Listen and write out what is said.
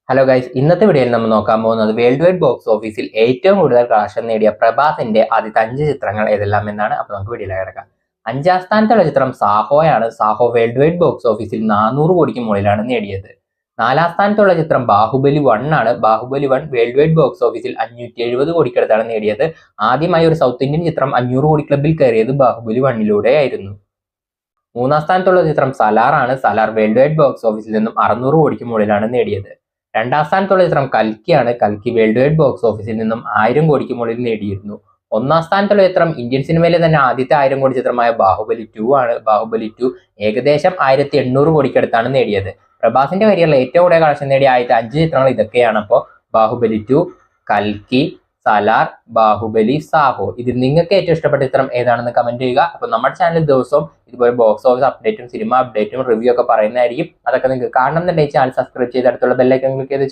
Hello guys, ഇന്നത്തെ വീഡിയോയിൽ നമ്മൾ നോക്കാൻ പോകുന്നത് വേൾഡ് വൈഡ് ബോക്സ് ഓഫീസിൽ ഏറ്റവും കൂടുതൽ കളക്ഷൻ നേടിയ പ്രഭാസിന്റെ ആദ്യത്തെ 5 ചിത്രങ്ങൾ ഏതെല്ലാം എന്നാണ്. അപ്പോൾ നമുക്ക് വീഡിയോയിലേക്ക് കിടക്കാം. 5ാം സ്ഥാനത്തുള്ള ചിത്രം സാഹോയാണ്. സാഹോ വേൾഡ് വൈഡ് ബോക്സ് ഓഫീസിൽ 400 കോടിക്ക് മുകളിലാണ് നേടിയത്. 4ാം സ്ഥാനത്തുള്ള ചിത്രം ബാഹുബലി 1 ആണ്. ബാഹുബലി 1 വേൾഡ് വൈഡ് ബോക്സ് ഓഫീസിൽ 570 കോടിക്കടുത്താണ് നേടിയത്. ആദ്യമായി ഒരു സൗത്ത് ഇന്ത്യൻ ചിത്രം 500 കോടി ക്ലബിൽ കയറിയത് ബാഹുബലി 1 ആയിരുന്നു. 3ാം സ്ഥാനത്തുള്ള ചിത്രം സലാർ ആണ്. സലാർ വേൾഡ് വൈഡ് ബോക്സ് ഓഫീസിൽ നിന്നും 600 കോടിക്ക് മുകളിലാണ് നേടിയത്. 2ാം സ്ഥാനത്തുള്ള ചിത്രം കൽക്കിയാണ്. കൽക്കി വേൾഡ് വൈഡ് ബോക്സ് ഓഫീസിൽ നിന്നും 1000 കോടിക്ക് മുകളിൽ നേടിയിരുന്നു. 1ാം സ്ഥാനത്തുള്ള ചിത്രം ഇന്ത്യൻ സിനിമയിലെ തന്നെ ആദ്യത്തെ 1000 കോടി ചിത്രമായ ബാഹുബലി 2 ആണ്. ബാഹുബലി 2 ഏകദേശം 1800 കോടിക്കടുത്താണ് നേടിയത്. പ്രഭാസിന്റെ കരിയറിൽ ഏറ്റവും കൂടുതൽ കളക്ഷൻ നേടിയ ആദ്യത്തെ 5 ചിത്രങ്ങൾ ഇതൊക്കെയാണ്. അപ്പോൾ ബാഹുബലി 2, കൽക്കി, സലാർ, ബാഹുബലി, സാഹോ. ഇതിൽ നിങ്ങൾക്ക് ഏറ്റവും ഇഷ്ടപ്പെട്ട ചിത്രം ഏതാണെന്ന് കമന്റ് ചെയ്യുക. അപ്പോൾ നമ്മുടെ ചാനൽ ദിവസവും ഇതുപോലെ ബോക്സ് ഓഫീസ് അപ്ഡേറ്റും സിനിമ അപ്ഡേറ്റും റിവ്യൂ ഒക്കെ പറയുന്നതായിരിക്കും. അതൊക്കെ നിങ്ങൾക്ക് കാണണം എന്നുണ്ടെങ്കിൽ ചാനൽ സബ്സ്ക്രൈബ് ചെയ്ത് അടുത്തുള്ള ബെല്ലൈക്കൺ ക്ലിക്ക് ചെയ്ത്